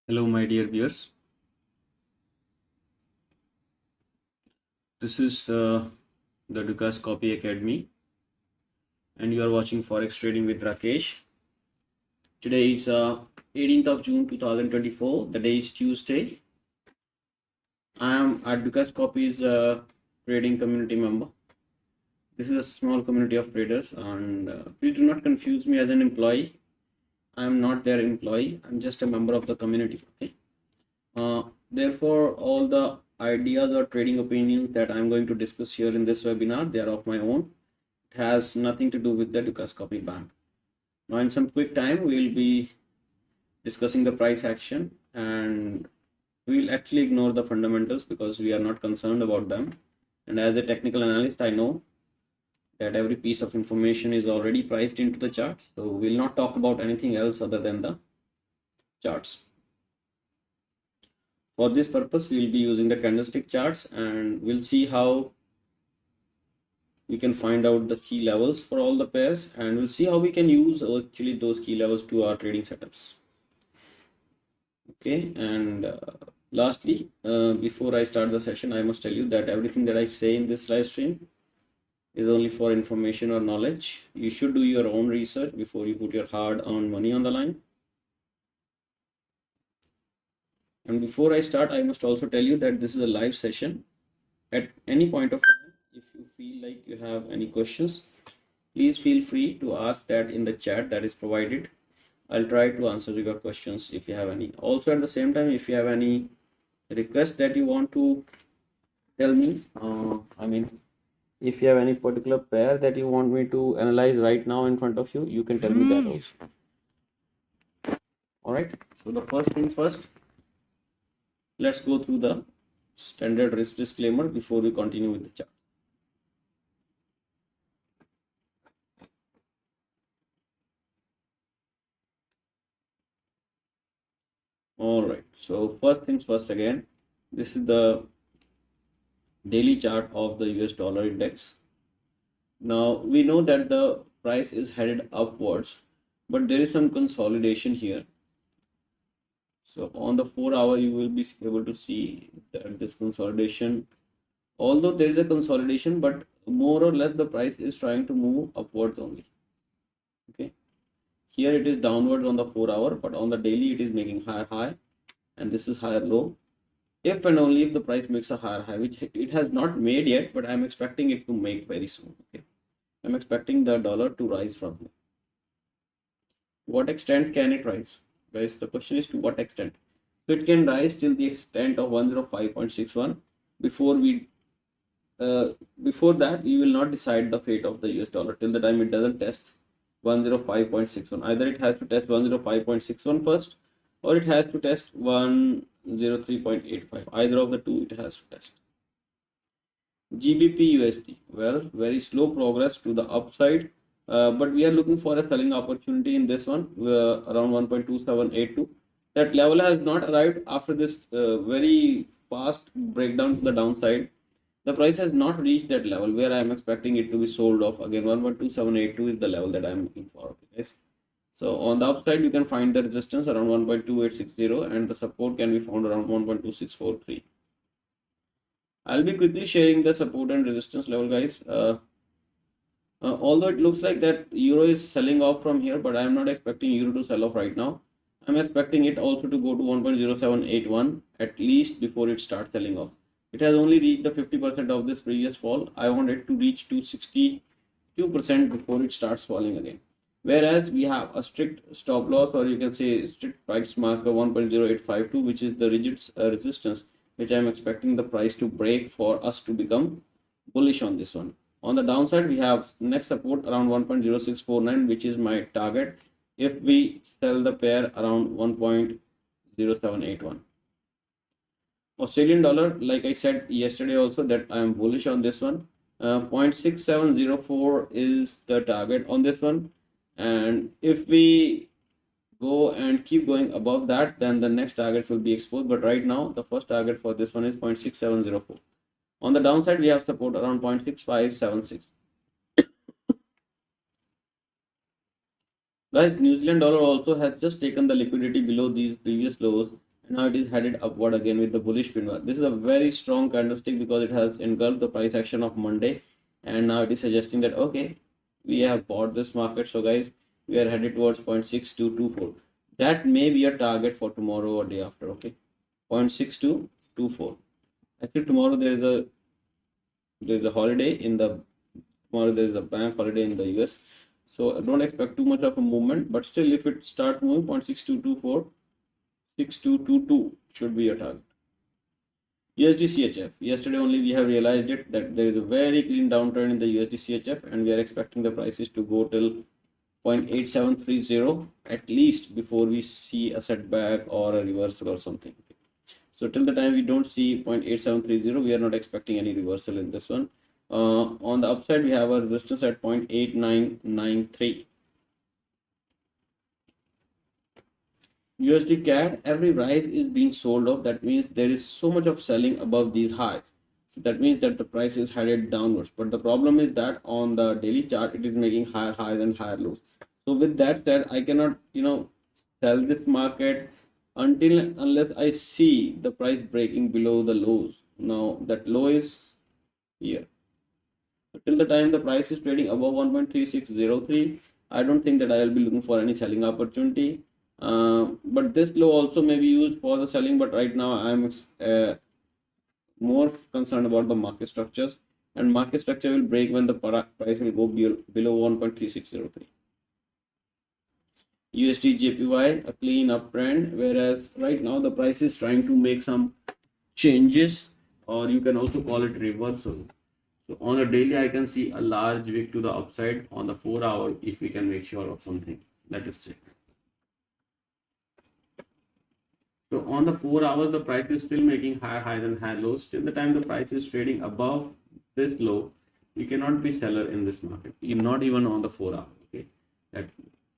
Hello, my dear viewers. This is the Dukas Copy Academy, and you are watching Forex Trading with Rakesh. Today is 18th of June 2024. The day is Tuesday. I am at Dukas Copy's trading community member. This is a small community of traders, and please do not confuse me as an employee. I am not their employee. I'm just a member of the community. Okay. Therefore, all the ideas or trading opinions that I'm going to discuss here in this webinar, they are of my own. It has nothing to do with the Dukas Copy Bank. Now, in some quick time, we'll be discussing the price action, and we'll actually ignore the fundamentals because we are not concerned about them. And as a technical analyst, I know that every piece of information is already priced into the charts. So we'll not talk about anything else other than the charts. For this purpose, we'll be using the candlestick charts, and we'll see how we can find out the key levels for all the pairs, and we'll see how we can use actually those key levels to our trading setups. Okay, and lastly, before I start the session, I must tell you that everything that I say in this live stream is only for information or knowledge. You should do your own research before you put your hard-earned money on the line. And before I start, I must also tell you that this is a live session. At any point of time, if you feel like you have any questions, please feel free to ask that in the chat that is provided. I'll try to answer your questions if you have any. Also, at the same time, if you have any request that you want to tell me, if you have any particular pair that you want me to analyze right now in front of you, you can tell me that also. All right. So the first things first, let's go through the standard risk disclaimer before we continue with the chart. All right. So first things first again, this is the daily chart of the US dollar index. Now we know that the price is headed upwards, but there is some consolidation here. So on the 4-hour, you will be able to see that this consolidation, although there is a consolidation, but more or less the price is trying to move upwards only. Okay, here it is downwards on the 4-hour, but on the daily it is making higher high, and this is higher low. If and only if the price makes a higher high, which it has not made yet, but I'm expecting it to make very soon. Okay, I'm expecting the dollar to rise from here. What extent can it rise? Guys, the question is to what extent? So it can rise till the extent of 105.61. Before that, we will not decide the fate of the US dollar till the time it doesn't test 105.61. Either it has to test 105.61 first, or it has to test 103.85. Either of the two it has to test. GBP USD, well, very slow progress to the upside, but we are looking for a selling opportunity in this one around 1.2782. That level has not arrived after this very fast breakdown to the downside. The price has not reached that level where I am expecting it to be sold off. Again, 1.2782 is the level that I am looking for. Okay, guys. So on the upside, you can find the resistance around 1.2860, and the support can be found around 1.2643. I'll be quickly sharing the support and resistance level, guys. Although it looks like that euro is selling off from here, but I am not expecting euro to sell off right now. I'm expecting it also to go to 1.0781 at least before it starts selling off. It has only reached the 50% of this previous fall. I want it to reach to 62% before it starts falling again. Whereas we have a strict stop loss, or you can say strict price marker 1.0852, which is the rigid resistance, which I'm expecting the price to break for us to become bullish on this one. On the downside, we have next support around 1.0649, which is my target if we sell the pair around 1.0781. Australian dollar, like I said yesterday also, that I am bullish on this one. 0.6704 is the target on this one, and if we go and keep going above that, then the next targets will be exposed. But right now, the first target for this one is 0.6704. On the downside, we have support around 0.6576. Guys, New Zealand dollar also has just taken the liquidity below these previous lows, and now it is headed upward again with the bullish pin bar. This is a very strong candlestick because it has engulfed the price action of Monday, and now it is suggesting that okay, we have bought this market. So guys, we are headed towards 0.6224. That may be a target for tomorrow or day after. Okay, 0.6224. Actually, tomorrow there is a holiday in the tomorrow there is a bank holiday in the US. So I don't expect too much of a movement, but still, if it starts moving, 0.6224, 6222 should be a target. USD CHF. Yesterday only we have realized it that there is a very clean downturn in the USD CHF, and we are expecting the prices to go till 0.8730 at least before we see a setback or a reversal or something. So till the time we don't see 0.8730, we are not expecting any reversal in this one. On the upside, we have a resistance at 0.8993. USD CAD, every rise is being sold off. That means there is so much of selling above these highs. So that means that the price is headed downwards. But the problem is that on the daily chart, it is making higher highs and higher lows. So with that said, I cannot, sell this market unless I see the price breaking below the lows. Now that low is here. So till the time the price is trading above 1.3603, I don't think that I will be looking for any selling opportunity. But this low also may be used for the selling, but right now I'm more concerned about the market structures, and market structure will break when the price will go below 1.3603. USD JPY, a clean uptrend, whereas right now the price is trying to make some changes, or you can also call it reversal. So on a daily, I can see a large wick to the upside. On the 4 hour, if we can make sure of something, let us check. So on the 4 hours, the price is still making higher highs and higher lows. Till the time the price is trading above this low, you cannot be seller in this market. You're not even on the 4 hour. Okay,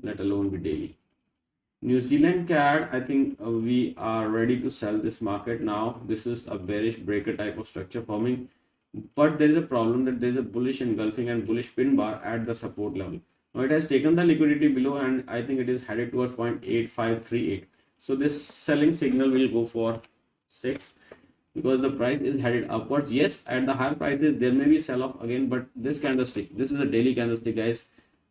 let alone be daily. New Zealand CAD, I think we are ready to sell this market now. This is a bearish breaker type of structure forming, but there is a problem that there is a bullish engulfing and bullish pin bar at the support level. Now it has taken the liquidity below, and I think it is headed towards 0.8538. So this selling signal will go for 6 because the price is headed upwards. Yes, at the higher prices there may be sell off again, but this candlestick, this is a daily candlestick, guys.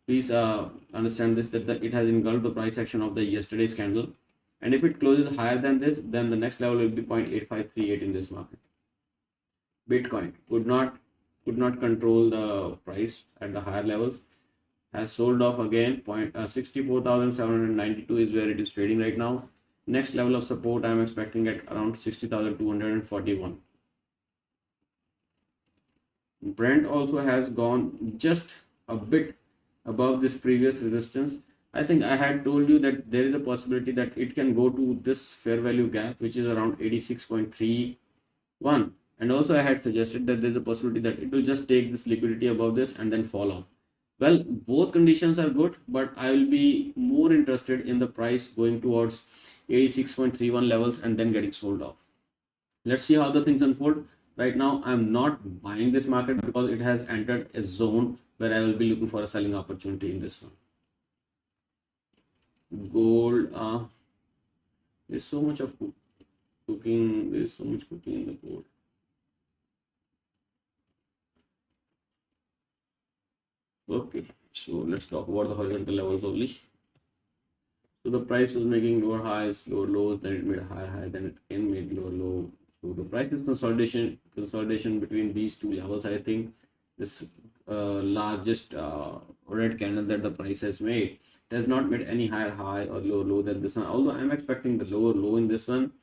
Please understand this, that it has engulfed the price action of the yesterday's candle, and if it closes higher than this, then the next level will be 0.8538 in this market. Bitcoin could not control the price at the higher levels, has sold off again. 64,792 is where it is trading right now. Next level of support I am expecting at around 60,241. Brent also has gone just a bit above this previous resistance. I think I had told you that there is a possibility that it can go to this fair value gap, which is around 86.31. And also I had suggested that there is a possibility that it will just take this liquidity above this and then fall off. Well, both conditions are good, but I will be more interested in the price going towards 86.31 levels and then getting sold off. Let's see how the things unfold. Right now, I'm not buying this market because it has entered a zone where I will be looking for a selling opportunity in this one. Gold, there's so much of cooking, there's so much cooking in the gold. Okay, so let's talk about the horizontal levels only. So the price was making lower highs, lower lows, then it made a higher high, then it again made lower low. So the price is consolidation between these two levels. I think this largest red candle that the price has made has not made any higher high or lower low than this one. Although I'm expecting the lower low in this one,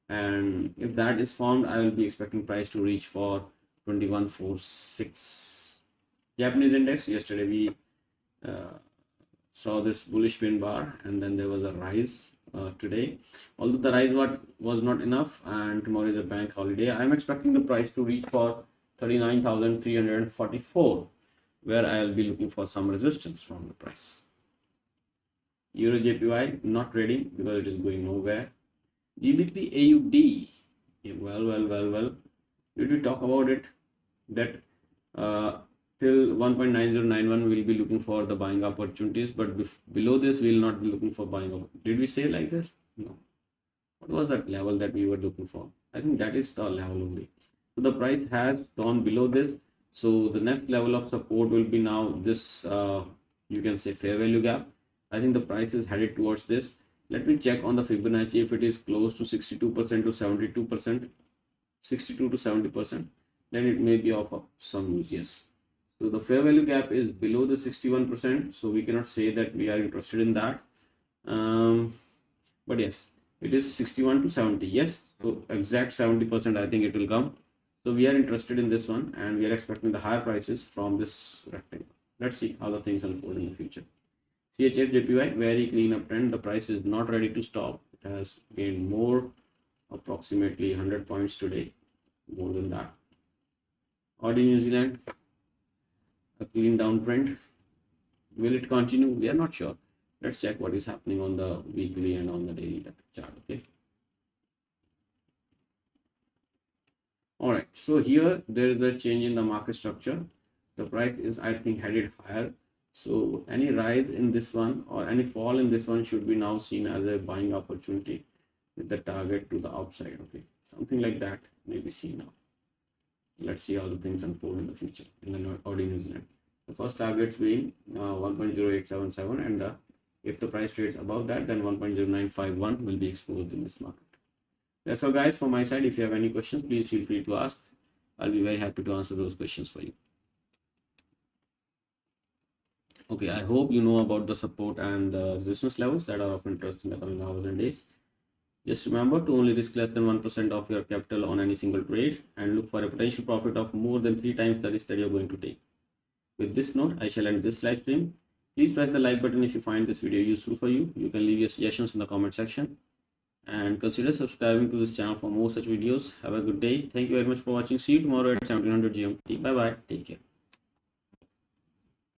and if that is formed, I will be expecting price to reach for 2146. Japanese index, yesterday we saw this bullish pin bar, and then there was a rise today. Although the rise was not enough, and tomorrow is a bank holiday, I am expecting the price to reach for 39,344, where I will be looking for some resistance from the price. Euro JPY not trading because it is going nowhere. GBP AUD, well, did we talk about it that till 1.9091 we'll be looking for the buying opportunities, but below this we'll not be looking for buying. Did we say like this? No. What was that level that we were looking for? I think that is the level only. So the price has gone below this. So the next level of support will be now this, you can say fair value gap. I think the price is headed towards this. Let me check on the Fibonacci if it is close to 62% to 72%, 62 to 70%, then it may be of some use. Yes. So the fair value gap is below the 61%. So we cannot say that we are interested in that. But yes, it is 61 to 70. Yes, so exact 70% I think it will come. So we are interested in this one and we are expecting the higher prices from this rectangle. Let's see how the things unfold in the future. CHF JPY, very clean up trend. The price is not ready to stop. It has gained more, approximately 100 points today, more than that. AUD New Zealand, a clean downtrend. Will it continue? We are not sure. Let's check what is happening on the weekly and on the daily chart. Okay. All right. So here there is a change in the market structure. The price is, I think, headed higher. So any rise in this one or any fall in this one should be now seen as a buying opportunity with the target to the upside. Okay. Something like that may be seen now. Let's see how the things unfold in the future in the AUD New Zealand. The first target being 1.0877, and if the price trades above that, then 1.0951 will be exposed in this market. That's all, guys, from my side. If you have any questions, please feel free to ask. I'll be very happy to answer those questions for you. Okay, I hope you know about the support and the resistance levels that are of interest in the coming hours and days. Just remember to only risk less than 1% of your capital on any single trade and look for a potential profit of more than 3 times the risk that you're going to take. With this note, I shall end this live stream. Please press the like button if you find this video useful for you. You can leave your suggestions in the comment section and consider subscribing to this channel for more such videos. Have a good day. Thank you very much for watching. See you tomorrow at 1700 GMT. Bye bye. Take care.